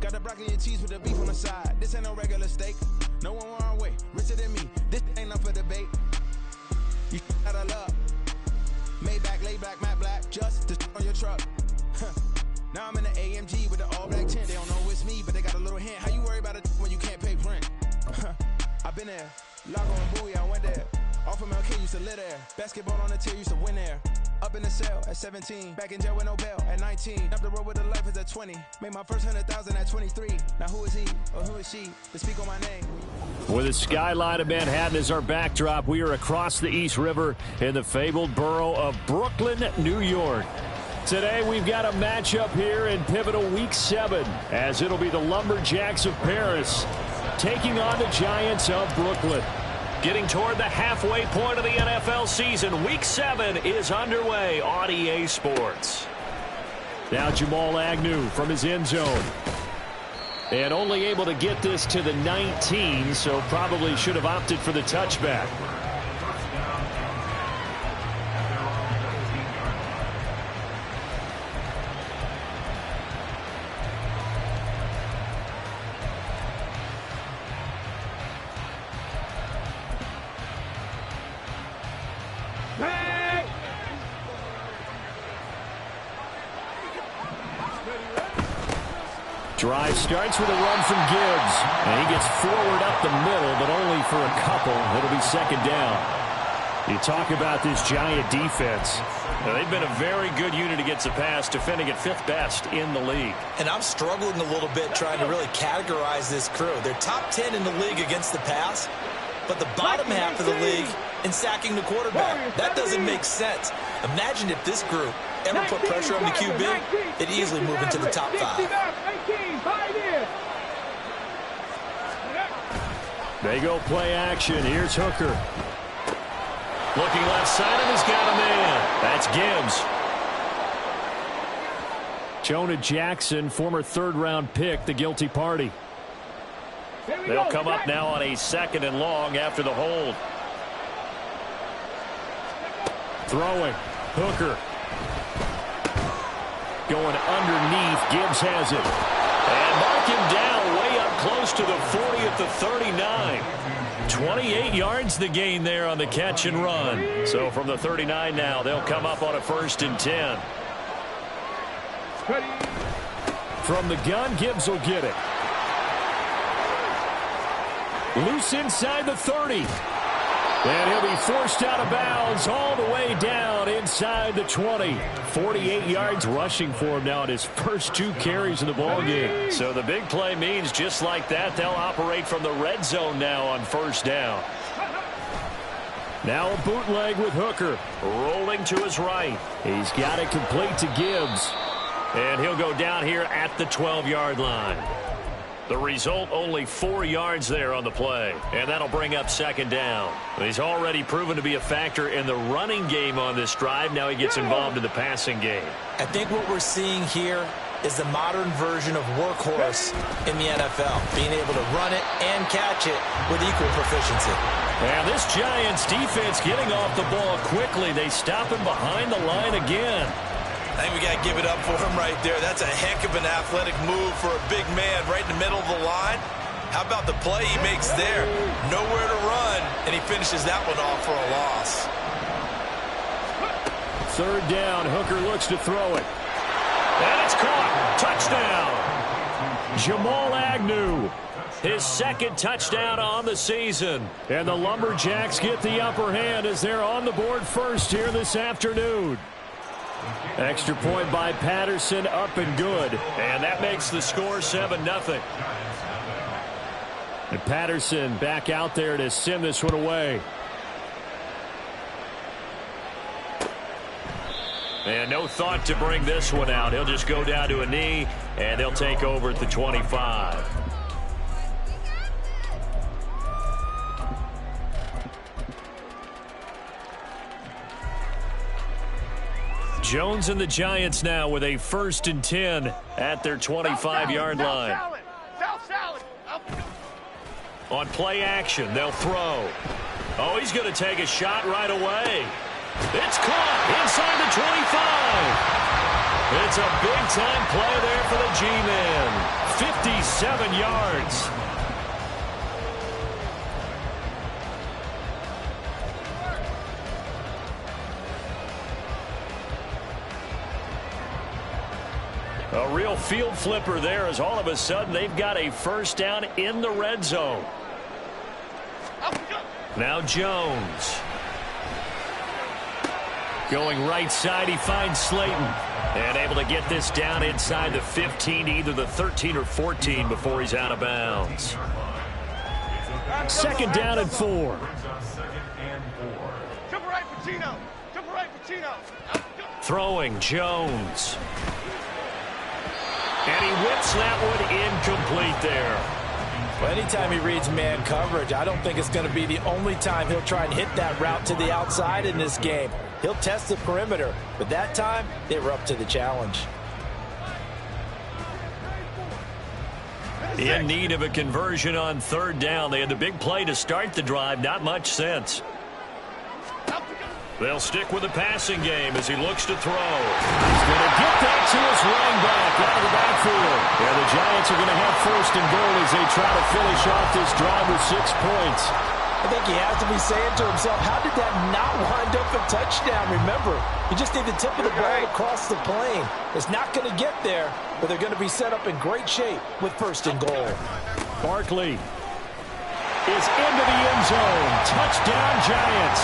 Got the broccoli and cheese with the beef on the side. This ain't no regular steak. No one wrong way, richer than me. This ain't up for debate. You out of luck. Maybach, lay back, matte black. Just to on your truck. Now I'm in the AMG with the all black tint. They don't know it's me, but they got a little hint. How you worry about it when you can't pay rent? I've been there. Lago and Bowie, I went there. Off of MLK, used to live there. Basketball on the tier, used to win there. Up in the cell at 17. Back in jail with no bail at 19. Up the road with the life is at 20. Made my first 100,000 at 23. Now who is he or who is she to speak on my name? With the skyline of Manhattan as our backdrop, we are across the East River in the fabled borough of Brooklyn, New York. Today we've got a matchup here in pivotal Week 7 as it'll be the Lumberjacks of Paris taking on the Giants of Brooklyn. Getting toward the halfway point of the NFL season, Week 7 is underway on EA Sports. Now Jamal Agnew from his end zone. And only able to get this to the 19, so probably should have opted for the touchback. Drive starts with a run from Gibbs. And he gets forward up the middle, but only for a couple. It'll be second down. You talk about this Giant defense. Now, they've been a very good unit against the pass, defending at 5th best in the league. And I'm struggling a little bit trying to really categorize this crew. They're top 10 in the league against the pass, but the bottom half of the league in sacking the quarterback. That doesn't make sense. Imagine if this group ever put pressure on the QB, they'd easily move into the top 5. They go play action. Here's Hooker. Looking left side, and he's got a man. That's Gibbs. Jonah Jackson, former 3rd-round pick, the guilty party. They'll come up now on a 2nd and long after the hold. Throwing. Hooker. Going underneath. Gibbs has it. And mark him down way up close to the 40 at the 39. 28 yards the gain there on the catch and run. So from the 39 now, they'll come up on a 1st and 10. From the gun, Gibbs will get it. Loose inside the 30. And he'll be forced out of bounds all the way down inside the 20. 48 yards rushing for him now in his first 2 carries of the ballgame. So the big play means just like that, they'll operate from the red zone now on 1st down. Now a bootleg with Hooker. Rolling to his right. He's got it complete to Gibbs. And he'll go down here at the 12-yard line. The result, only 4 yards there on the play. And that'll bring up 2nd down. He's already proven to be a factor in the running game on this drive. Now he gets involved in the passing game. I think what we're seeing here is the modern version of workhorse in the NFL. Being able to run it and catch it with equal proficiency. And this Giants defense getting off the ball quickly. They stop him behind the line again. I think we got to give it up for him right there. That's a heck of an athletic move for a big man right in the middle of the line. How about the play he makes there? Nowhere to run, and he finishes that one off for a loss. 3rd down. Hooker looks to throw it. And it's caught. Touchdown. Jamal Agnew. His 2nd touchdown on the season. And the Lumberjacks get the upper hand as they're on the board first here this afternoon. Extra point by Patterson, up and good. And that makes the score 7-0. And Patterson back out there to send this one away. And no thought to bring this one out. He'll just go down to a knee, and they'll take over at the 25. Jones and the Giants now with a 1st and 10 at their 25-yard line. On play action, they'll throw. Oh, he's going to take a shot right away. It's caught inside the 25. It's a big-time play there for the G-Man. 7 yards. A real field flipper there, as all of a sudden they've got a first down in the red zone. Now Jones. Going right side, he finds Slayton. And able to get this down inside the 15, either the 13 or 14 before he's out of bounds. Second down and 4. Throwing Jones. And he whips that one incomplete there. Well, anytime he reads man coverage, I don't think it's going to be the only time he'll try and hit that route to the outside in this game. He'll test the perimeter, but that time they were up to the challenge. In need of a conversion on third down. They had the big play to start the drive. Not much sense. They'll stick with the passing game as he looks to throw. He's going to get that to his running back out of the backfield. Yeah, the Giants are going to have first and goal as they try to finish off this drive with 6 points. I think he has to be saying to himself, how did that not wind up a touchdown? Remember, you just need the tip of the ball across the plane. It's not going to get there, but they're going to be set up in great shape with first and goal. Barkley is into the end zone. Touchdown, Giants.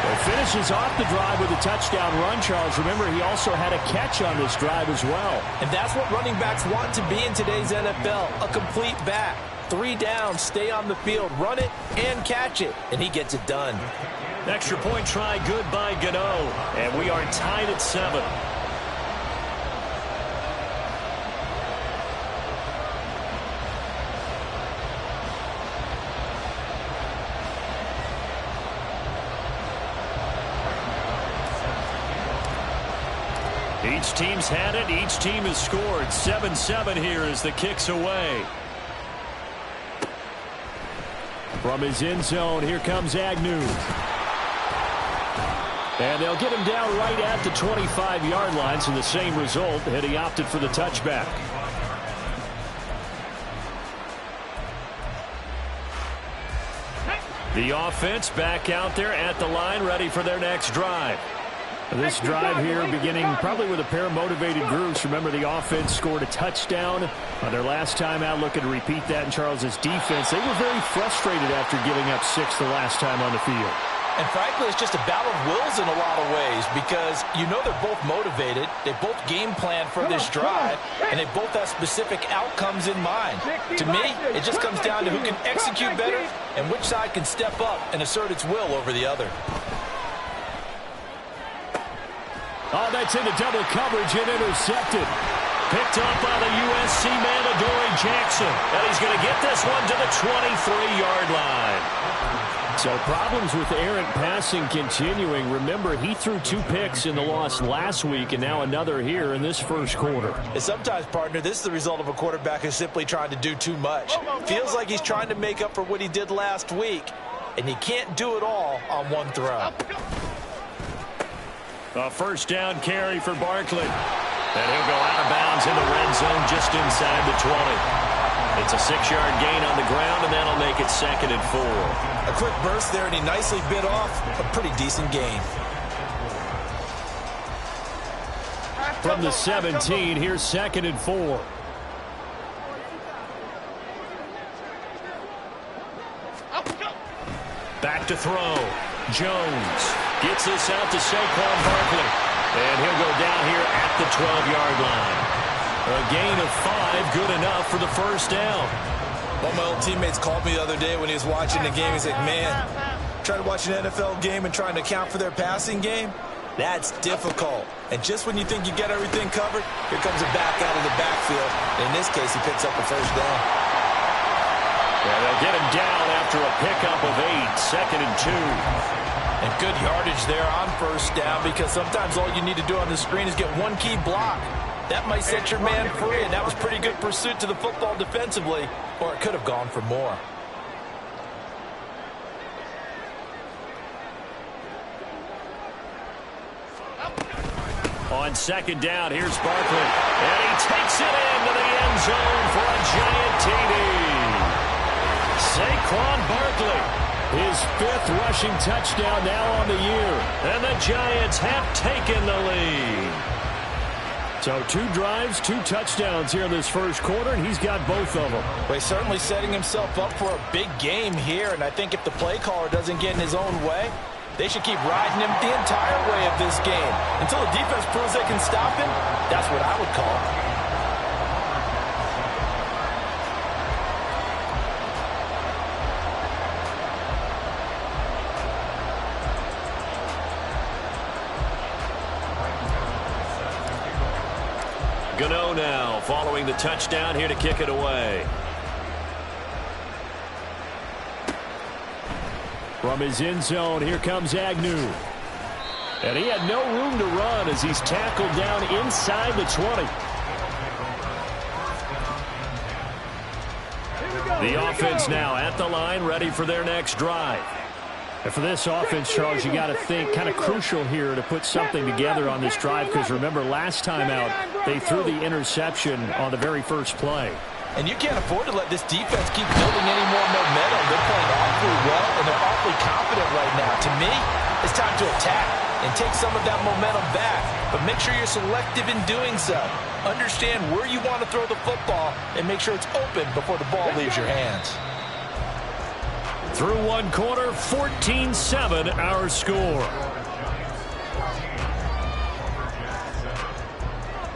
He finishes off the drive with a touchdown run, Charles. Remember, he also had a catch on this drive as well. And that's what running backs want to be in today's NFL, a complete back. 3 downs, stay on the field, run it, and catch it. And he gets it done. Extra point try, good by Gano. And we are tied at 7. Each team's had it. Each team has scored. 7-7 here as the kick's away. From his end zone, here comes Agnew. And they'll get him down right at the 25-yard line, so the same result, had he opted for the touchback. The offense back out there at the line, ready for their next drive. This drive here beginning probably with a pair of motivated groups. Remember, the offense scored a touchdown on their last time out. Looking to repeat that in Charles's defense. They were very frustrated after giving up 6 the last time on the field. And frankly, it's just a battle of wills in a lot of ways because you know they're both motivated. They both game plan for this drive, and they both have specific outcomes in mind. To me, it just comes down to who can execute better and which side can step up and assert its will over the other. Oh, that's into double coverage and intercepted. Picked up by the USC man, Adoree Jackson. And he's going to get this one to the 23-yard line. So problems with errant passing continuing. Remember, he threw 2 picks in the loss last week and now another here in this first quarter. And sometimes, partner, this is the result of a quarterback who's simply trying to do too much. Feels like he's trying to make up for what he did last week, and he can't do it all on one throw. A first down carry for Barkley. And he'll go out of bounds in the red zone just inside the 20. It's a 6-yard gain on the ground, and that'll make it 2nd and 4. A quick burst there, and he nicely bit off a pretty decent gain. From the 17, here's 2nd and 4. Back to throw. Jones gets this out to Saquon Barkley. And he'll go down here at the 12-yard line. A gain of 5, good enough for the first down. One of my old teammates called me the other day when he was watching the game. He's like, man, trying to watch an NFL game and trying to account for their passing game, that's difficult. And just when you think you get everything covered, here comes a back out of the backfield. And in this case, he picks up a first down. Yeah, they'll get him down after a pickup of 8, 2nd and 2. And good yardage there on first down because sometimes all you need to do on the screen is get one key block. That might set your man free, and that was pretty good pursuit to the football defensively, or it could have gone for more. On 2nd down, here's Barkley. And he takes it into the zone for a giant TD. Saquon Barkley, his 5th rushing touchdown now on the year. And the Giants have taken the lead. So 2 drives, 2 touchdowns here in this first quarter, and he's got both of them. Well, he's certainly setting himself up for a big game here, and I think if the play caller doesn't get in his own way, they should keep riding him the entire way of this game. Until the defense proves they can stop him, that's what I would call it. Gano now following the touchdown here to kick it away. From his end zone, here comes Agnew. And he had no room to run as he's tackled down inside the 20. The offense now at the line, ready for their next drive. And for this offense, Charles, you got to think kind of crucial here to put something together on this drive, because remember last time out they threw the interception on the very first play. And you can't afford to let this defense keep building any more momentum. They're playing awfully well, and they're awfully confident right now. To me, it's time to attack and take some of that momentum back. But make sure you're selective in doing so. Understand where you want to throw the football and make sure it's open before the ball leaves your hands. Through one quarter, 14-7 our score.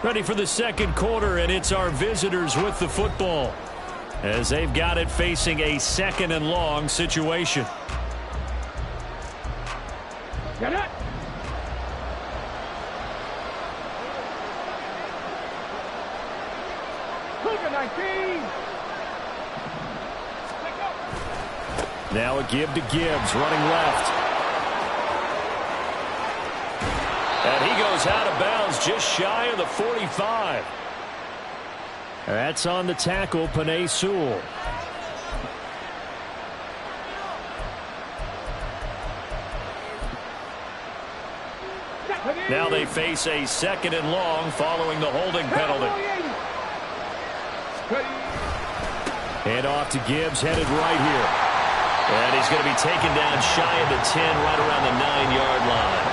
Ready for the second quarter, and it's our visitors with the football as they've got it facing a 2nd and long situation. Get it! Cougar 19! Now a give to Gibbs, running left. And he goes out of bounds just shy of the 45. That's on the tackle, Penei Sewell. Now they face a 2nd and long following the holding penalty. Hand off to Gibbs, headed right here. And he's going to be taken down shy of the 10, right around the 9-yard line.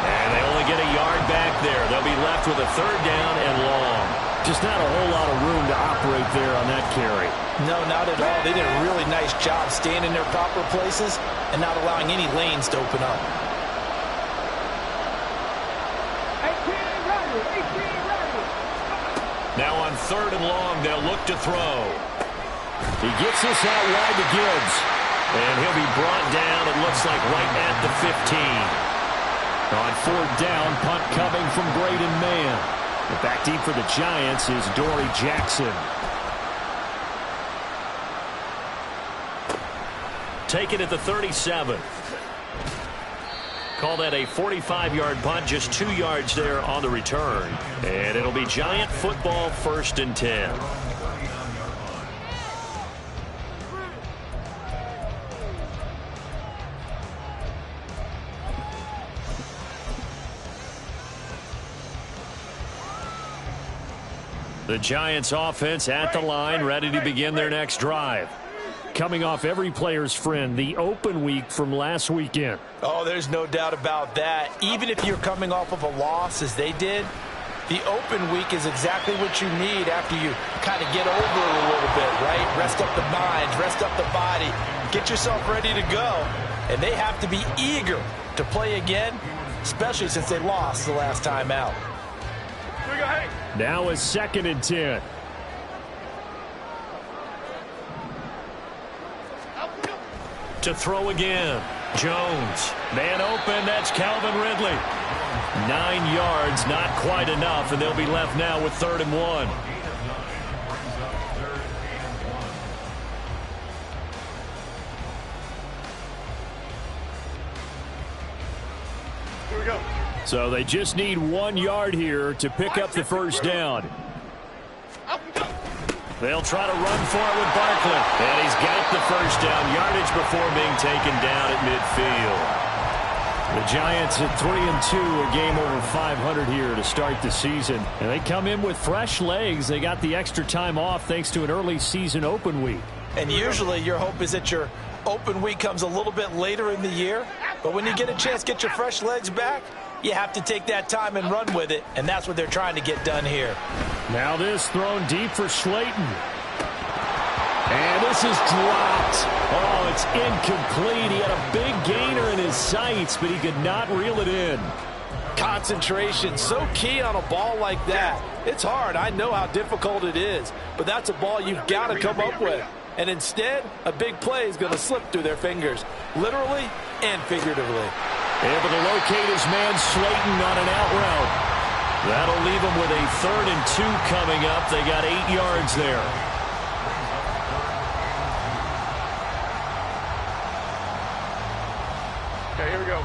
And they only get a yard back there. They'll be left with a 3rd down and long. Just not a whole lot of room to operate there on that carry. No, not at all. They did a really nice job staying in their proper places and not allowing any lanes to open up. 18 ready! Now on 3rd and long, they'll look to throw. He gets this out wide to Gibbs. And he'll be brought down, it looks like, right at the 15. On 4th down, punt coming from Braden Mann. The back deep for the Giants is Dory Jackson. Take it at the 37. Call that a 45-yard punt, just 2 yards there on the return. And it'll be Giant football, 1st and 10. The Giants offense at the line, ready to begin their next drive. Coming off every player's friend, the open week from last weekend. Oh, there's no doubt about that. Even if you're coming off of a loss as they did, the open week is exactly what you need after you kind of get over it a little bit, right? Rest up the mind, rest up the body, get yourself ready to go. And they have to be eager to play again, especially since they lost the last time out. Now a 2nd and 10. To throw again. Jones. Man open. That's Calvin Ridley. 9 yards, not quite enough, and they'll be left now with 3rd and 1. Here we go. So they just need 1 yard here to pick up the 1st down. They'll try to run for it with Barkley. And he's got the 1st down, yardage before being taken down at midfield. The Giants at 3-2, a game over 500 here to start the season. And they come in with fresh legs. They got the extra time off thanks to an early season open week. And usually your hope is that your open week comes a little bit later in the year. But when you get a chance to get your fresh legs back, you have to take that time and run with it. And that's what they're trying to get done here. Now this thrown deep for Slayton. And this is dropped. Oh, it's incomplete. He had a big gainer in his sights, but he could not reel it in. Concentration, so key on a ball like that. It's hard. I know how difficult it is, but that's a ball you've got to come up with. And instead, a big play is going to slip through their fingers, literally and figuratively. Able to locate his man Slayton on an out route. That'll leave him with a 3rd and 2 coming up. They got 8 yards there. Okay, here we go.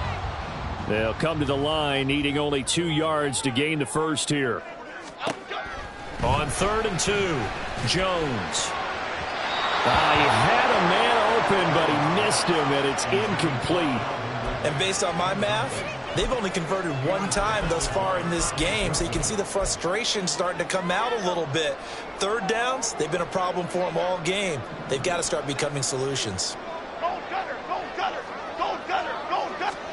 They'll come to the line, needing only 2 yards to gain the first here. On 3rd and 2, Jones. He had a man open, but he missed him, and it's incomplete. And based on my math, they've only converted 1 time thus far in this game, so you can see the frustration starting to come out a little bit. 3rd downs, they've been a problem for them all game. They've got to start becoming solutions. Go Gunner, go Gunner, go Gunner, go Gunner.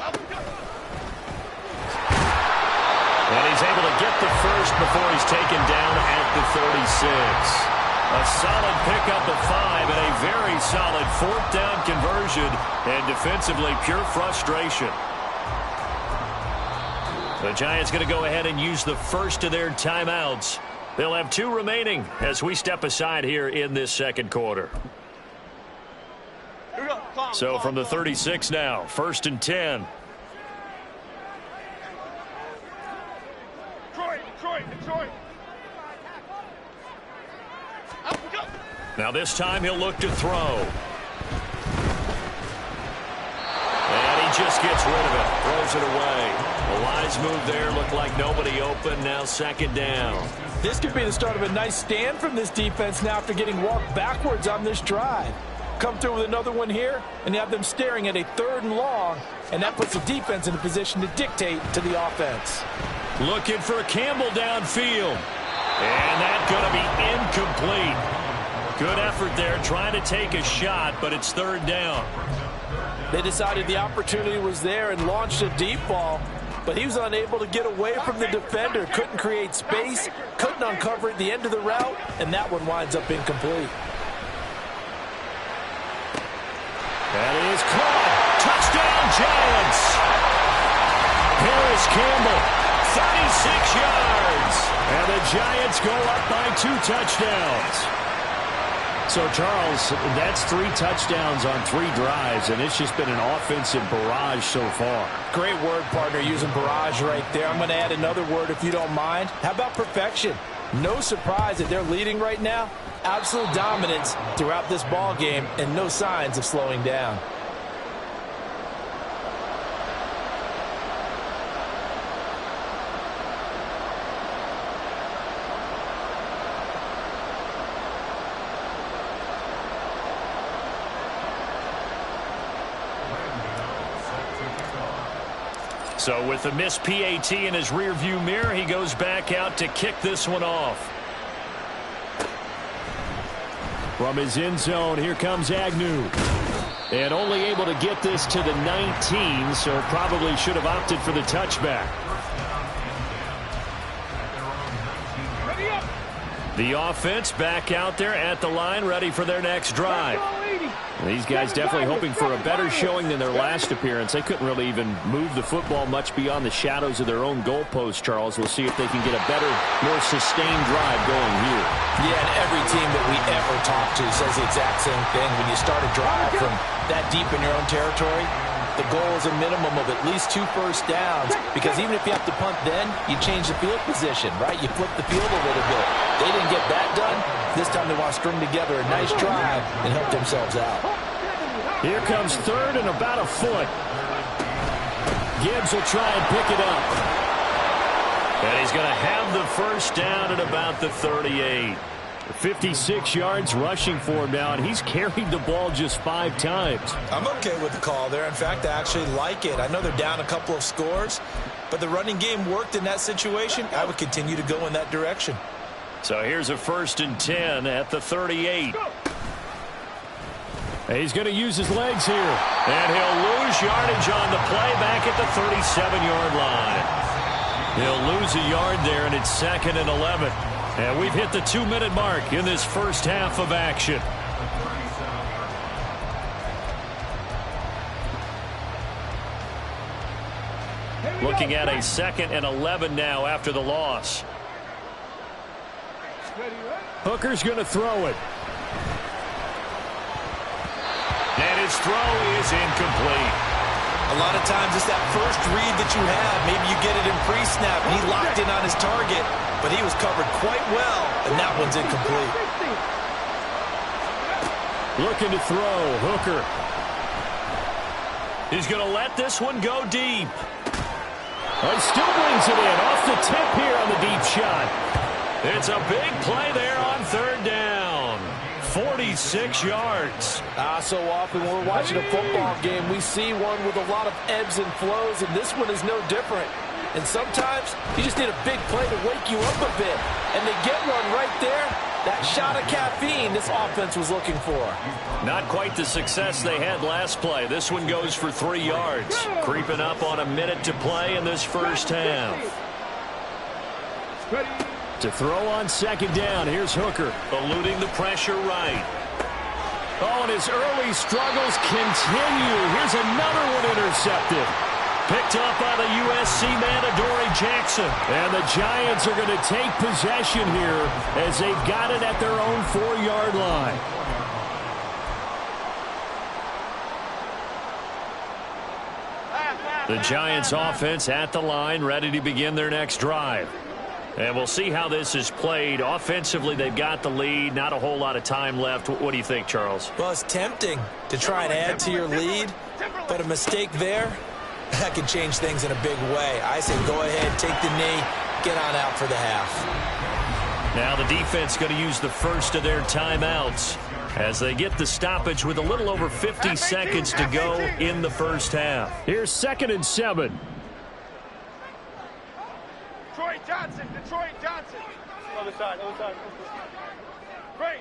And he's able to get the first before he's taken down at the 36. A solid pickup of 5 and a very solid 4th down conversion, and defensively pure frustration. The Giants going to go ahead and use the first of their timeouts. They'll have 2 remaining as we step aside here in this second quarter. So from the 36 now, 1st and 10. Detroit. Now this time he'll look to throw. And he just gets rid of it. Throws it away. A wise move there. Looked like nobody open. Now 2nd down. This could be the start of a nice stand from this defense now after getting walked backwards on this drive. Come through with another one here, and you have them staring at a 3rd and long, and that puts the defense in a position to dictate to the offense. Looking for Campbell downfield. And that's going to be incomplete. Good effort there, trying to take a shot, but it's 3rd down. They decided the opportunity was there and launched a deep ball, but he was unable to get away from the defender. Couldn't create space, couldn't uncover at the end of the route, and that one winds up incomplete. That is caught. Touchdown, Giants. Harris Campbell, 36 yards. And the Giants go up by 2 touchdowns. So, Charles, that's 3 touchdowns on 3 drives, and it's just been an offensive barrage so far. Great word, partner, using barrage right there. I'm going to add another word if you don't mind. How about perfection? No surprise that they're leading right now. Absolute dominance throughout this ball game and no signs of slowing down. So with the missed PAT in his rearview mirror, he goes back out to kick this one off. From his end zone, here comes Agnew. And only able to get this to the 19, so probably should have opted for the touchback. The offense back out there at the line, ready for their next drive. These guys definitely hoping for a better showing than their last appearance. They couldn't really even move the football much beyond the shadows of their own goalpost, Charles. We'll see if they can get a better, more sustained drive going here. Yeah, and every team that we ever talk to says the exact same thing. When you start a drive from that deep in your own territory, the goal is a minimum of at least 2 first downs, because even if you have to punt then, you change the field position, right? You flip the field a little bit. They didn't get that done. This time they want to string together a nice drive and help themselves out. Here comes 3rd and about a foot. Gibbs will try and pick it up. And he's going to have the first down at about the 38. 56 yards rushing for him now, and he's carried the ball just 5 times. I'm okay with the call there. In fact, I actually like it. I know they're down a couple of scores, but the running game worked in that situation. I would continue to go in that direction. So here's a 1st and 10 at the 38. He's going to use his legs here, and he'll lose yardage on the play back at the 37-yard line. He'll lose a yard there, and it's 2nd and 11. And we've hit the 2-minute mark in this first half of action. Looking at a 2nd and 11 now after the loss. Hooker's going to throw it. And his throw is incomplete. A lot of times it's that first read that you have. Maybe you get it in pre-snap, and he locked in on his target, but he was covered quite well, and that one's incomplete. Looking to throw, Hooker. He's going to let this one go deep. He still brings it in off the tip here on the deep shot. It's a big play there on 3rd down. 46 yards. So often when we're watching a football game, we see one with a lot of ebbs and flows, and this one is no different. And sometimes you just need a big play to wake you up a bit. And they get one right there. That shot of caffeine this offense was looking for. Not quite the success they had last play. This one goes for 3 yards. Creeping up on a minute to play in this first half. To throw on 2nd down, here's Hooker, eluding the pressure right. Oh, and his early struggles continue. Here's another one intercepted. Picked up by the USC man, Adoree Jackson. And the Giants are going to take possession here as they've got it at their own 4-yard line. The Giants offense at the line, ready to begin their next drive. And we'll see how this is played. Offensively, they've got the lead. Not a whole lot of time left. What do you think, Charles? Well, it's tempting to try and add to your lead, but a mistake there, that can change things in a big way. I say go ahead, take the knee, get on out for the half. Now the defense going to use the first of their timeouts as they get the stoppage with a little over 50 seconds to go in the first half. Here's 2nd and 7. Detroit Johnson. Other side. Great.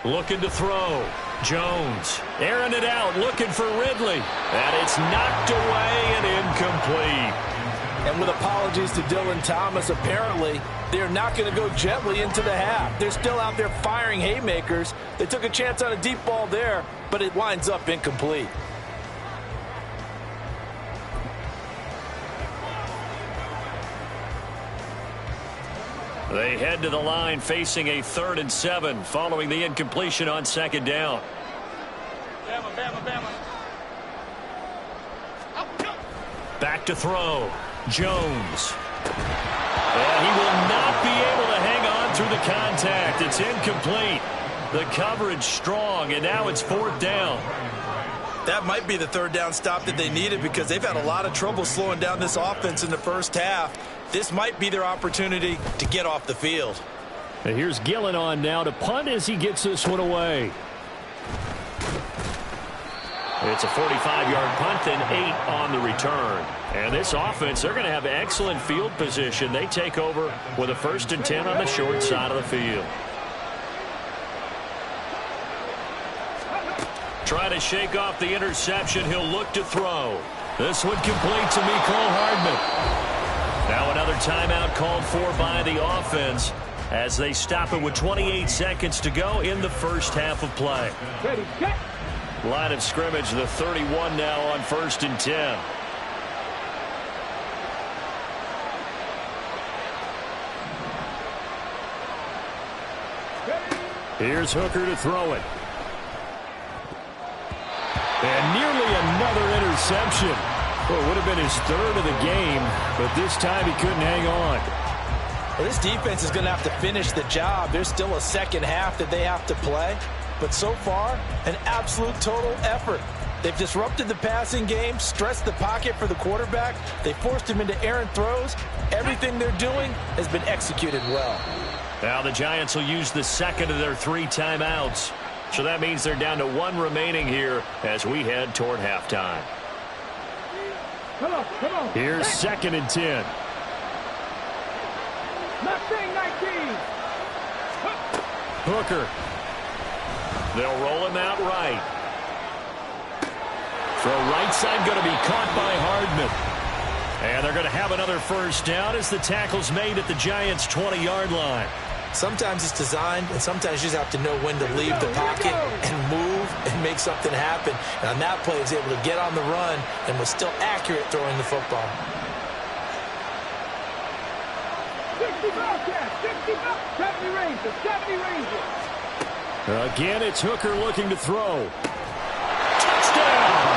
Looking to throw. Jones airing it out, looking for Ridley. And it's knocked away and incomplete. And with apologies to Dylan Thomas, apparently they're not going to go gently into the half. They're still out there firing haymakers. They took a chance on a deep ball there, but it winds up incomplete. They head to the line facing a 3rd and 7 following the incompletion on 2nd down. Bama. Back to throw. Jones. And he will not be able to hang on through the contact. It's incomplete. The coverage strong, and now it's 4th down. That might be the 3rd down stop that they needed because they've had a lot of trouble slowing down this offense in the first half. This might be their opportunity to get off the field. And here's Gillen on now to punt as he gets this one away. It's a 45-yard punt and 8 on the return. And this offense, they're going to have excellent field position. They take over with a 1st and 10 on the short side of the field. Try to shake off the interception. He'll look to throw. This one complete to Mecole Hardman. Now another timeout called for by the offense as they stop it with 28 seconds to go in the first half of play. Line of scrimmage, the 31 now on 1st and 10. Here's Hooker to throw it. And nearly another interception. Well, it would have been his 3rd of the game, but this time he couldn't hang on. Well, this defense is going to have to finish the job. There's still a second half that they have to play. But so far, an absolute total effort. They've disrupted the passing game, stressed the pocket for the quarterback. They forced him into errant throws. Everything they're doing has been executed well. Now the Giants will use the second of their 3 timeouts. So that means they're down to 1 remaining here as we head toward halftime. Come on. Here's 2nd and 10. Mustang 19. Hooker. They'll roll him out right. Throw right side going to be caught by Hardman. And they're going to have another first down as the tackle's made at the Giants' 20-yard line. Sometimes it's designed, and sometimes you just have to know when to leave the pocket and move and make something happen. And on that play, he was able to get on the run and was still accurate throwing the football. 60 Bobcats, 60 Bobcats, 70 Rangers, 70 Rangers. Again, it's Hooker looking to throw. Touchdown!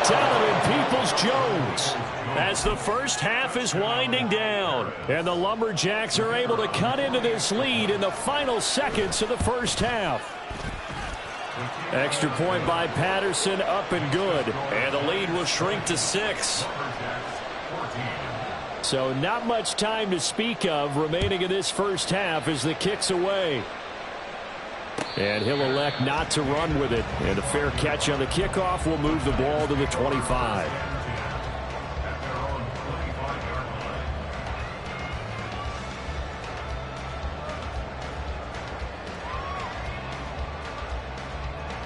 Donovan Peoples-Jones. As the first half is winding down, and the Lumberjacks are able to cut into this lead in the final seconds of the first half. Extra point by Patterson, up and good, and the lead will shrink to 6. So not much time to speak of remaining in this first half as the kick's away. And he'll elect not to run with it, and a fair catch on the kickoff will move the ball to the 25.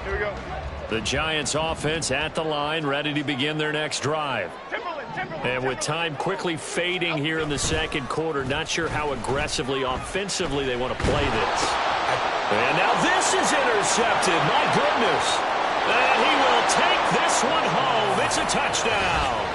Here we go. The Giants offense at the line, ready to begin their next drive. And with time quickly fading here in the second quarter, not sure how aggressively, offensively they want to play this. And now this is intercepted. My goodness. And he will take this one home. It's a touchdown.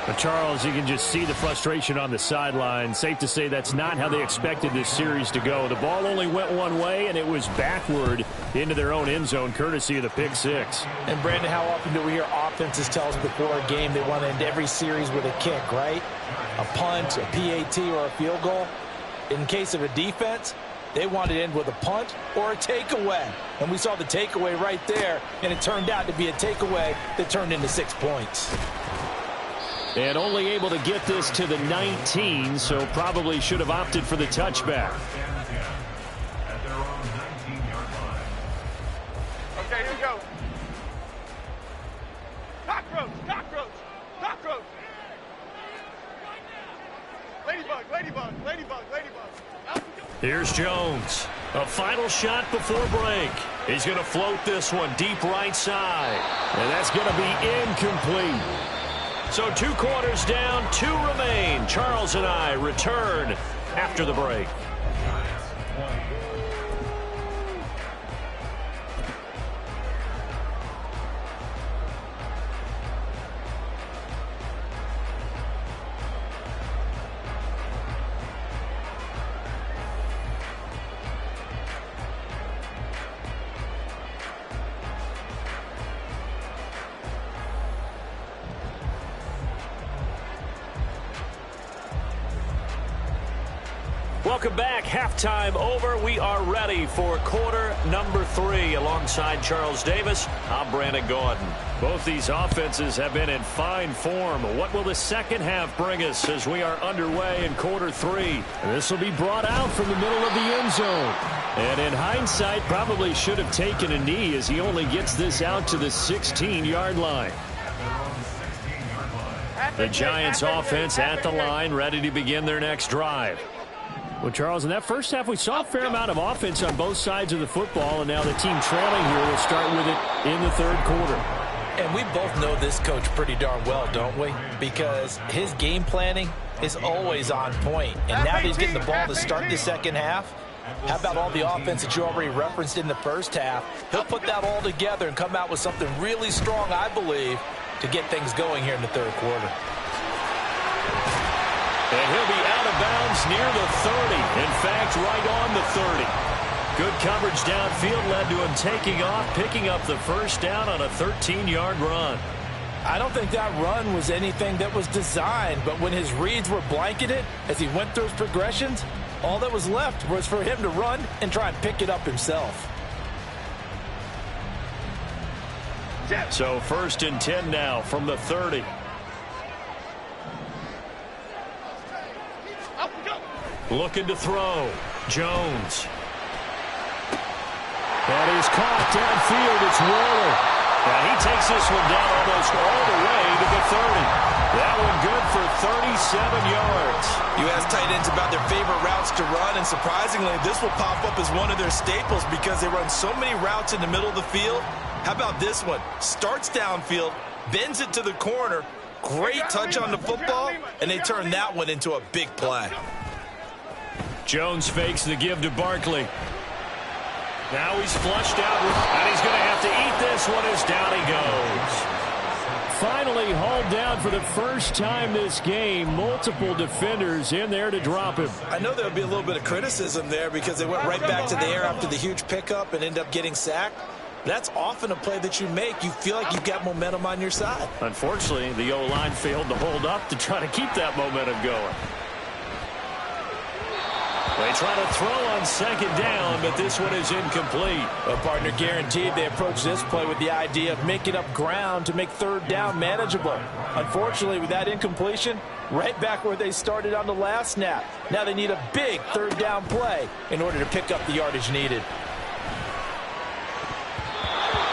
But Charles, you can just see the frustration on the sideline. Safe to say that's not how they expected this series to go. The ball only went one way, and it was backward into their own end zone, courtesy of the pick six. And, Brandon, how often do we hear offenses tell us before a game they want to end every series with a kick, right? A punt, a PAT, or a field goal. In case of a defense, they want to end with a punt or a takeaway. And we saw the takeaway right there, and it turned out to be a takeaway that turned into 6 points. And only able to get this to the 19, so probably should have opted for the touchback. Okay, here we go. Cockroach, cockroach, cockroach. Ladybug, ladybug, ladybug, ladybug. Here's Jones. A final shot before break. He's going to float this one deep right side. And that's going to be incomplete. So 2 quarters down, 2 remain. Charles and I return after the break. Welcome back. Halftime over. We are ready for quarter number 3. Alongside Charles Davis, I'm Brandon Gordon. Both these offenses have been in fine form. What will the second half bring us as we are underway in quarter 3? And this will be brought out from the middle of the end zone. And in hindsight, probably should have taken a knee as he only gets this out to the 16-yard line. The Giants offense at the line, ready to begin their next drive. Well, Charles, in that first half, we saw a fair amount of offense on both sides of the football, and now the team trailing here will start with it in the third quarter. And we both know this coach pretty darn well, don't we? Because his game planning is always on point. And now that he's getting the ball to start the second half, how about all the offense that you already referenced in the first half? He'll put that all together and come out with something really strong, I believe, to get things going here in the third quarter. And he'll be out of bounds near the 30. In fact, right on the 30. Good coverage downfield led to him taking off, picking up the first down on a 13-yard run. I don't think that run was anything that was designed, but when his reads were blanketed as he went through his progressions, all that was left was for him to run and try and pick it up himself. So 1st and 10 now from the 30. Looking to throw. Jones. That is caught downfield. It's Waller. And he takes this one down almost all the way to the 30. That one good for 37 yards. You ask tight ends about their favorite routes to run, and surprisingly, this will pop up as one of their staples because they run so many routes in the middle of the field. How about this one? Starts downfield, bends it to the corner, great touch on the football, and they turn that one into a big play. Jones fakes the give to Barkley. Now he's flushed out, and he's going to have to eat this one as down he goes. Finally hauled down for the first time this game. Multiple defenders in there to drop him. I know there would be a little bit of criticism there because they went right back to the air after the huge pickup and end up getting sacked. That's often a play that you make. You feel like you've got momentum on your side. Unfortunately, the O-line failed to hold up to try to keep that momentum going. They try to throw on 2nd down, but this one is incomplete. Well, partner, guaranteed they approach this play with the idea of making up ground to make 3rd down manageable. Unfortunately, with that incompletion, right back where they started on the last snap. Now they need a big 3rd down play in order to pick up the yardage needed.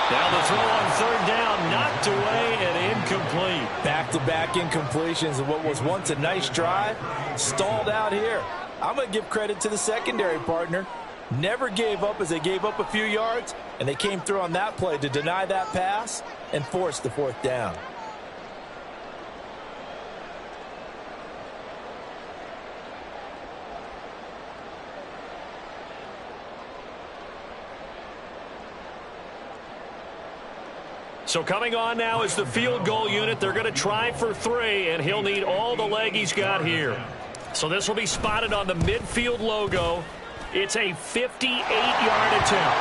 Now the throw on 3rd down, knocked away and incomplete. Back-to-back incompletions of what was once a nice drive, stalled out here. I'm going to give credit to the secondary, partner. Never gave up as they gave up a few yards, and they came through on that play to deny that pass and force the 4th down. So coming on now is the field goal unit. They're going to try for 3, and he'll need all the leg he's got here. So this will be spotted on the midfield logo. It's a 58-yard attempt.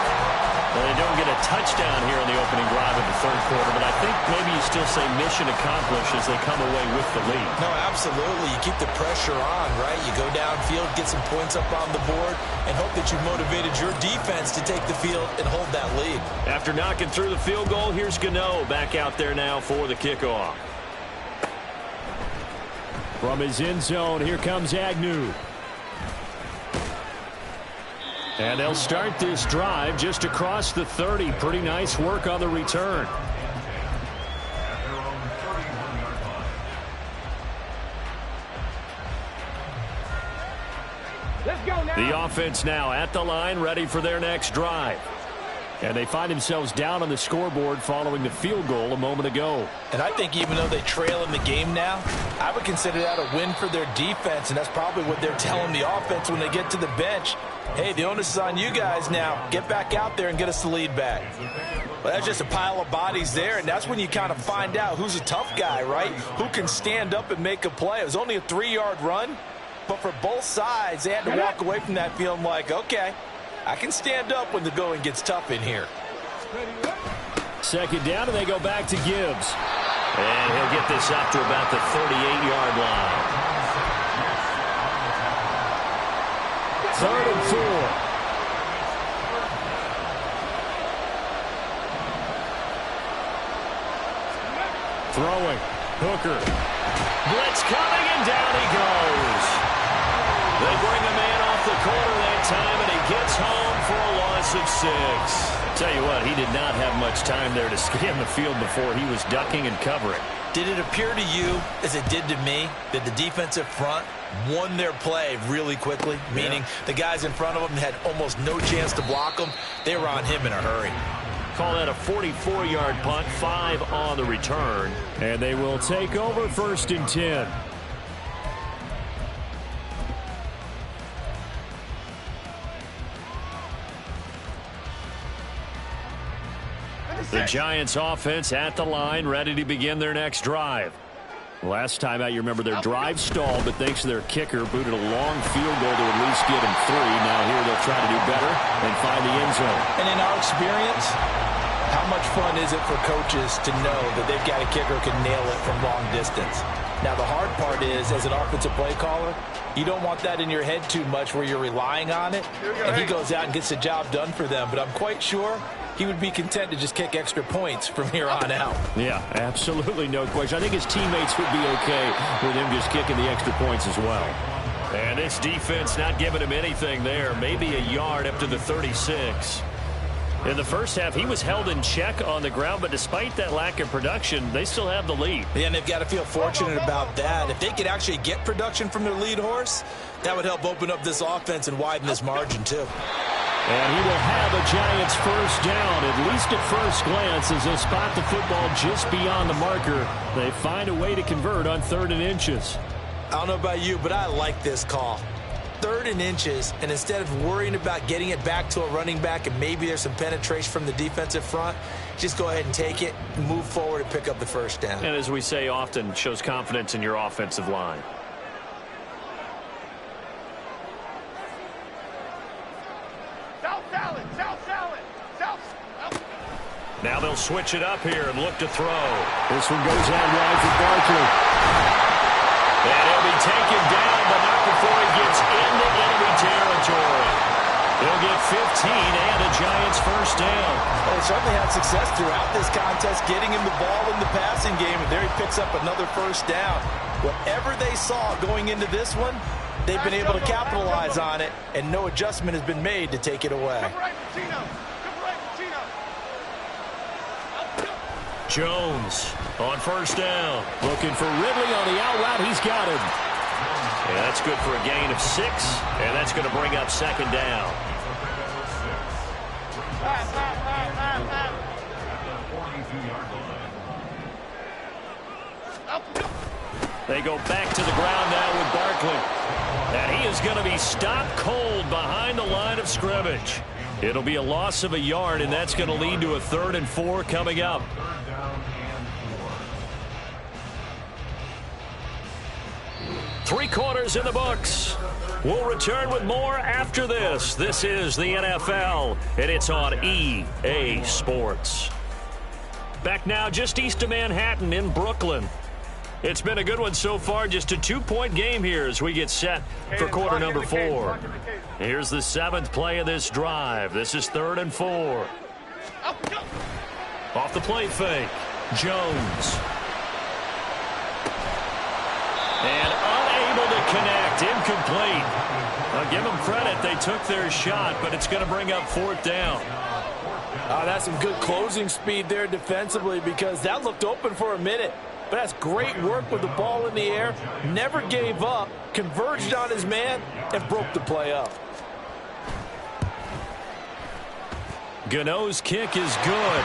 Well, they don't get a touchdown here in the opening drive of the 3rd quarter, but I think maybe you still say mission accomplished as they come away with the lead. No, absolutely. You keep the pressure on, right? You go downfield, get some points up on the board, and hope that you motivated your defense to take the field and hold that lead. After knocking through the field goal, here's Gano back out there now for the kickoff. From his end zone, here comes Agnew. And they'll start this drive just across the 30. Pretty nice work on the return. Let's go now. The offense now at the line, ready for their next drive. And they find themselves down on the scoreboard following the field goal a moment ago. And I think even though they trail in the game now, I would consider that a win for their defense, and that's probably what they're telling the offense when they get to the bench. Hey, the onus is on you guys now. Get back out there and get us the lead back. Well, that's just a pile of bodies there, and that's when you kind of find out who's a tough guy, right? Who can stand up and make a play. It was only a 3-yard run, but for both sides, they had to walk away from that feeling like, okay, I can stand up when the going gets tough in here. 2nd down, and they go back to Gibbs. And he'll get this up to about the 38-yard line. 3rd and 4. Throwing. Hooker. Blitz coming, and down he goes. They bring a man off the corner that time, and he gets home for a loss of 6. Tell you what, he did not have much time there to scan the field before he was ducking and covering. Did it appear to you, as it did to me, that the defensive front won their play really quickly? Meaning the guys in front of them had almost no chance to block them. They were on him in a hurry. Call that a 44-yard punt, 5 on the return. And they will take over 1st and 10. The Giants offense at the line, ready to begin their next drive. Last time out, you remember their drive stalled, but thanks to their kicker, booted a long field goal to at least get him 3. Now here they'll try to do better and find the end zone. And in our experience, how much fun is it for coaches to know that they've got a kicker who can nail it from long distance? Now, the hard part is, as an offensive play caller, you don't want that in your head too much where you're relying on it, and he goes out and gets the job done for them. But I'm quite sure he would be content to just kick extra points from here on out. Yeah, absolutely no question. I think his teammates would be okay with him just kicking the extra points as well. And this defense not giving him anything there. Maybe a yard up to the 36. In the first half, he was held in check on the ground, but despite that lack of production, they still have the lead. Yeah, and they've got to feel fortunate about that. If they could actually get production from their lead horse, that would help open up this offense and widen this margin too. And he will have a Giants first down, at least at first glance, as they'll spot the football just beyond the marker. They find a way to convert on 3rd and inches. I don't know about you, but I like this call. 3rd and inches, and instead of worrying about getting it back to a running back and maybe there's some penetration from the defensive front, just go ahead and take it, move forward, and pick up the first down. And as we say often, shows confidence in your offensive line. South salad, south salad, south. Now they'll switch it up here and look to throw. This one goes out wide for Barkley. And he'll be taken down, but not before he gets into enemy territory. He'll get 15 and a Giants first down. Well, they certainly had success throughout this contest, getting him the ball in the passing game, and there he picks up another first down. Whatever they saw going into this one, they've been able to capitalize on it, and no adjustment has been made to take it away. Come right, Chino. Come right, Chino. Jones on first down. Looking for Ridley on the out route. He's got him. And that's good for a gain of 6, and that's going to bring up 2nd down. They go back to the ground now with Barkley. And he is going to be stopped cold behind the line of scrimmage. It'll be a loss of a yard, and that's going to lead to a 3rd and 4 coming up. Three quarters in the books. We'll return with more after this. This is the NFL, and it's on EA Sports. Back now just east of Manhattan in Brooklyn. It's been a good one so far. Just a 2-point game here as we get set for quarter number 4. Here's the 7th play of this drive. This is 3rd and 4. Off the play fake. Jones. And unable to connect. Incomplete. I'll give them credit. They took their shot, but it's going to bring up 4th down. That's some good closing speed there defensively, because that looked open for a minute. But that's great work with the ball in the air. Never gave up. Converged on his man and broke the play up. Gano's kick is good.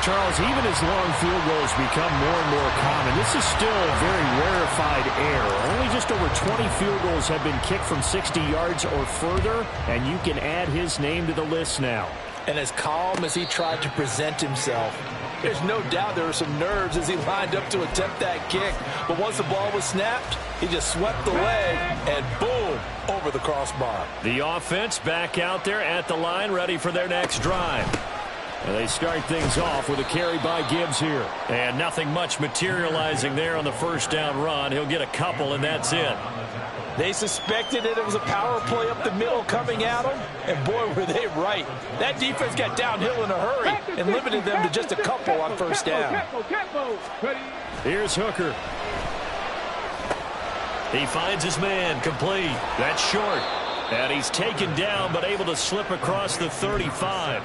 Charles, even as long field goals become more and more common, this is still a very rarefied air. Only just over 20 field goals have been kicked from 60 yards or further, and you can add his name to the list now. And as calm as he tried to present himself, there's no doubt there were some nerves as he lined up to attempt that kick. But once the ball was snapped, he just swept away and boom, over the crossbar. The offense back out there at the line, ready for their next drive. And they start things off with a carry by Gibbs here. And nothing much materializing there on the first down run. He'll get a couple, and that's it. They suspected it was a power play up the middle coming at them, and boy, were they right. That defense got downhill in a hurry and limited them to just a couple on first down. Here's Hooker. He finds his man, complete. That's short. And he's taken down, but able to slip across the 35.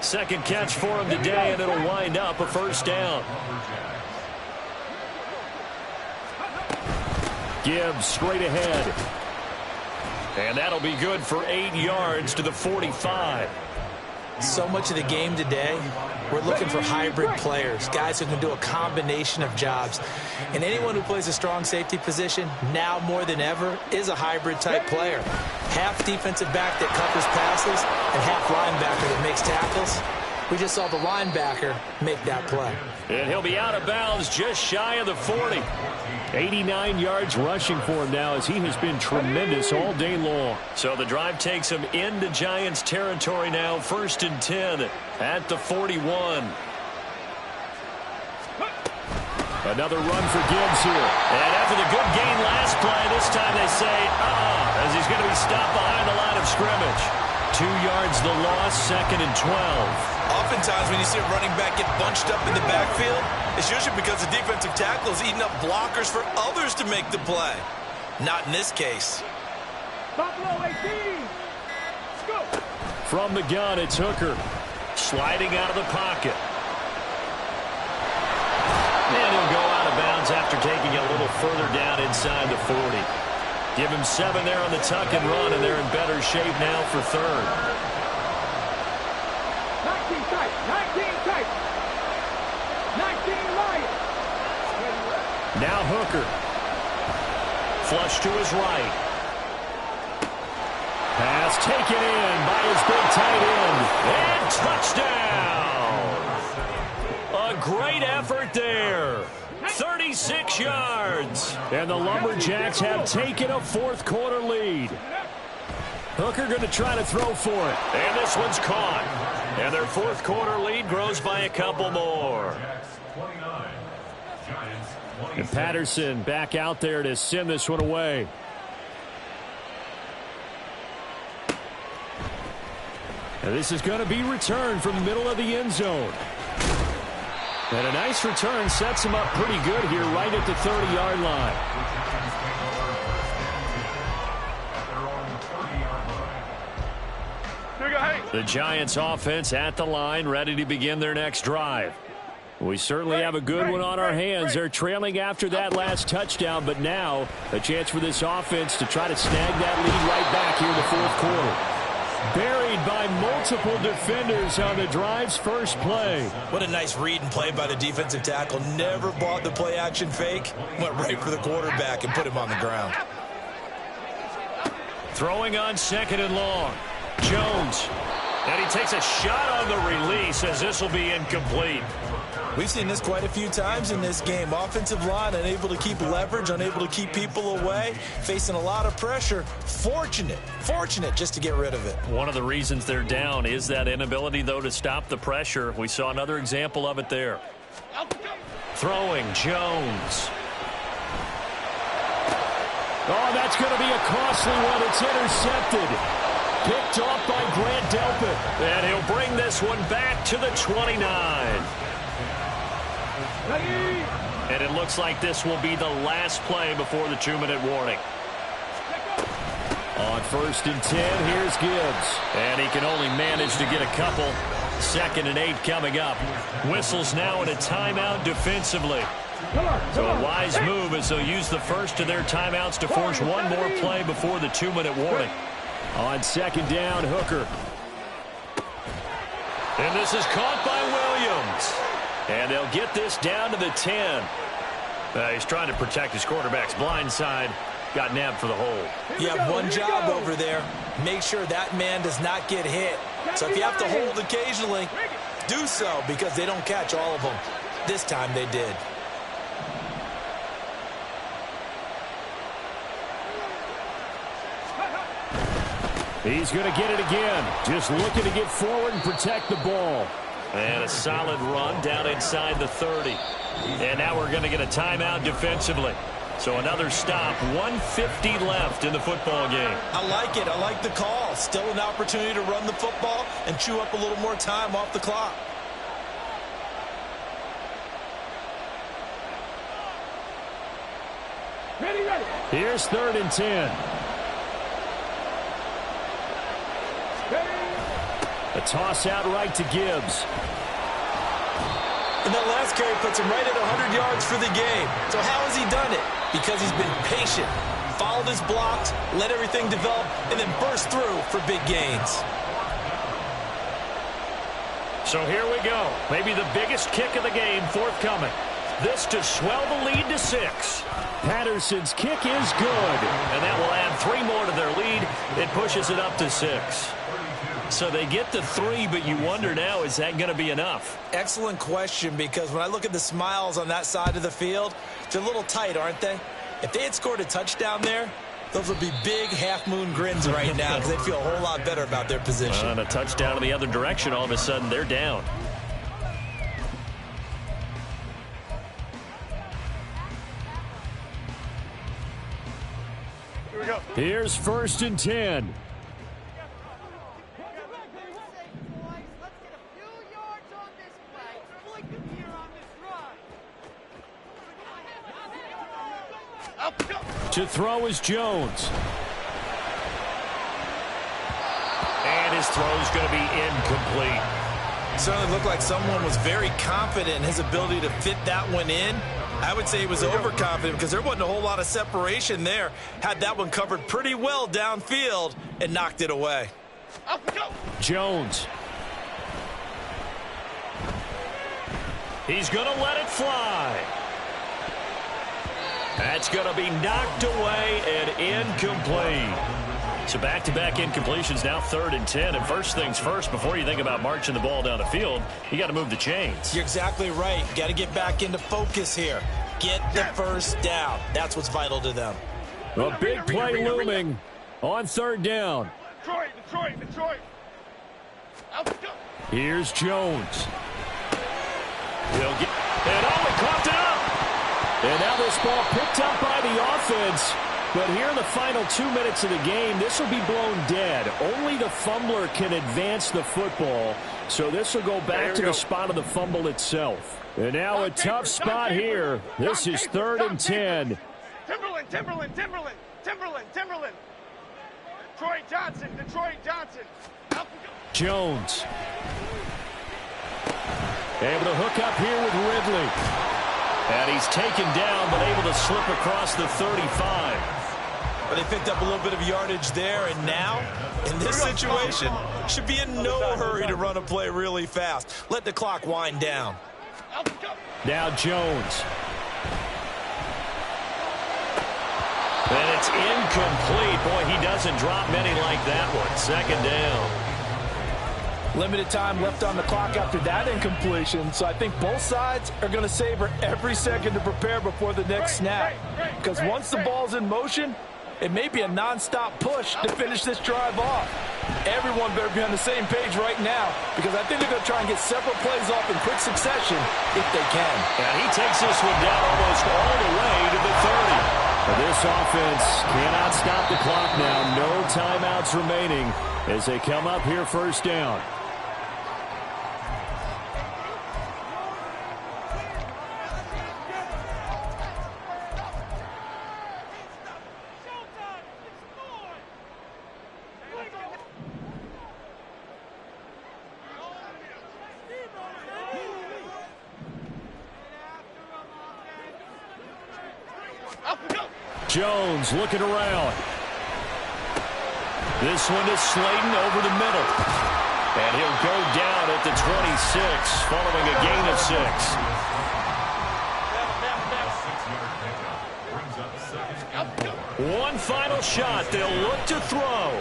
Second catch for him today, and it'll wind up a first down. Gibbs straight ahead. And that'll be good for 8 yards to the 45. So much of the game today, we're looking for hybrid players, guys who can do a combination of jobs. And anyone who plays a strong safety position, now more than ever, is a hybrid type player. Half defensive back that covers passes and half linebacker that makes tackles. We just saw the linebacker make that play. And he'll be out of bounds just shy of the 40. 89 yards rushing for him now, as he has been tremendous all day long. So the drive takes him into Giants territory now, 1st and 10 at the 41. Another run for Gibbs here. And after the good gain last play, this time they say, as he's going to be stopped behind the line of scrimmage. 2 yards the loss, 2nd and 12. Oftentimes when you see a running back get bunched up in the backfield, it's usually because the defensive tackle is eating up blockers for others to make the play. Not in this case. Buffalo 18. Scoop. From the gun, it's Hooker. Sliding out of the pocket. And he'll go out of bounds after taking it a little further down inside the 40. Give him 7 there on the tuck and run, and they're in better shape now for third. 19 tight. 19 tight. 19 Lions. Now Hooker. Flush to his right. Pass taken in by his big tight end. And touchdown! A great effort there. 36 yards. And the Lumberjacks have taken a fourth-quarter lead. Hooker going to try to throw for it. And this one's caught. And their fourth-quarter lead grows by a couple more. And Patterson back out there to send this one away. And this is going to be returned from the middle of the end zone. And a nice return sets him up pretty good here right at the 30-yard line. The Giants offense at the line, ready to begin their next drive. We certainly have a good one on our hands. They're trailing after that last touchdown, but now a chance for this offense to try to snag that lead right back here in the fourth quarter. Buried by multiple defenders on the drive's first play. What a nice read and play by the defensive tackle. Never bought the play-action fake. Went right for the quarterback and put him on the ground. Throwing on 2nd and long. Jones. And he takes a shot on the release as this will be incomplete. We've seen this quite a few times in this game. Offensive line unable to keep leverage, unable to keep people away, facing a lot of pressure. Fortunate just to get rid of it. One of the reasons they're down is that inability, though, to stop the pressure. We saw another example of it there. Throwing, Jones. Oh, that's going to be a costly one. It's intercepted. Picked off by Grant Delpit. And he'll bring this one back to the 29. And it looks like this will be the last play before the 2-minute warning. On 1st and 10, here's Gibbs. And he can only manage to get a couple. 2nd and 8 coming up. Whistles now in a timeout defensively. So a wise move as they'll use the first of their timeouts to force one more play before the 2-minute warning. On 2nd down, Hooker. And this is caught by Williams. And they'll get this down to the 10. He's trying to protect his quarterback's blind side. Got nabbed for the hold. You have one job over there. Make sure that man does not get hit. So if you have to hold occasionally, do so because they don't catch all of them. This time they did. He's going to get it again. Just looking to get forward and protect the ball. And a solid run down inside the 30. And now we're going to get a timeout defensively. So another stop, 1:50 left in the football game. I like it. I like the call. Still an opportunity to run the football and chew up a little more time off the clock. Ready. Here's 3rd and 10. A toss out right to Gibbs. And that last carry puts him right at 100 yards for the game. So how has he done it? Because he's been patient, followed his blocks, let everything develop, and then burst through for big gains. So here we go. Maybe the biggest kick of the game forthcoming. This to swell the lead to 6. Patterson's kick is good. And that will add 3 more to their lead. It pushes it up to 6. So they get the 3, but you wonder now, is that going to be enough? Excellent question, because when I look at the smiles on that side of the field, they're a little tight, aren't they? If they had scored a touchdown there, those would be big half-moon grins right now because they'd feel a whole lot better about their position. And a touchdown in the other direction, all of a sudden they're down. Here we go. Here's 1st and 10. To throw is Jones. And his throw's going to be incomplete. Certainly looked like someone was very confident in his ability to fit that one in. I would say he was overconfident because there wasn't a whole lot of separation there. Had that one covered pretty well downfield and knocked it away. Jones. He's going to let it fly. That's going to be knocked away and incomplete. So back-to-back incompletions, now 3rd and 10. And first things first, before you think about marching the ball down the field, you got to move the chains. You're exactly right. Got to get back into focus here. Get the first down. That's what's vital to them. A big play looming on 3rd down. Detroit. Here's Jones. He'll get, and he coughed it up. And now this ball picked up by the offense. But here in the final 2 minutes of the game, this will be blown dead. Only the fumbler can advance the football. So this will go back to the spot of the fumble itself. And now a tough spot here. This is 3rd and 10. Timberland. Detroit Johnson. Jones. Able to hook up here with Ridley. And he's taken down, but able to slip across the 35. But they picked up a little bit of yardage there, and now, in this situation, should be in no hurry to run a play really fast. Let the clock wind down. Now Jones. And it's incomplete. Boy, he doesn't drop many like that one. 2nd down. Limited time left on the clock after that incompletion, so I think both sides are going to savor every second to prepare before the next snap. Because once the ball's in motion, it may be a non-stop push to finish this drive off. Everyone better be on the same page right now, because I think they're going to try and get several plays off in quick succession if they can. And he takes this one down almost all the way to the 30. But this offense cannot stop the clock now. No timeouts remaining as they come up here 1st down. Jones looking around. This one is Slayton over the middle. And he'll go down at the 26 following a gain of 6. One final shot. They'll look to throw.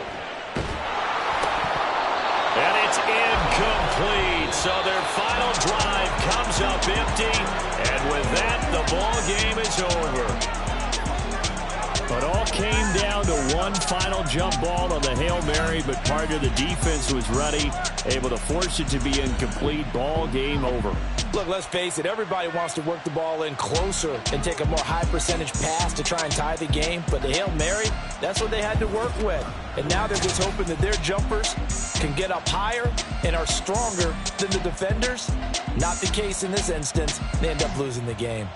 And it's incomplete. So their final drive comes up empty. And with that, the ball game is over. It all came down to one final jump ball on the Hail Mary, but part of the defense was ready, able to force it to be incomplete. Ball game over. Look, let's face it, everybody wants to work the ball in closer and take a more high percentage pass to try and tie the game, but the Hail Mary, that's what they had to work with. And now they're just hoping that their jumpers can get up higher and are stronger than the defenders. Not the case in this instance. They end up losing the game.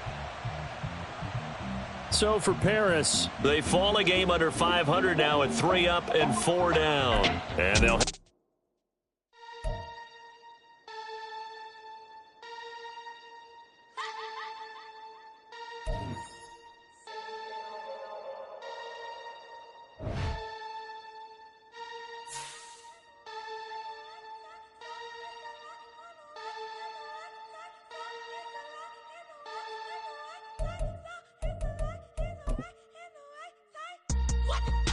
So for Paris, they fall a game under 500 now at 3 up and 4 down. And they'll... What?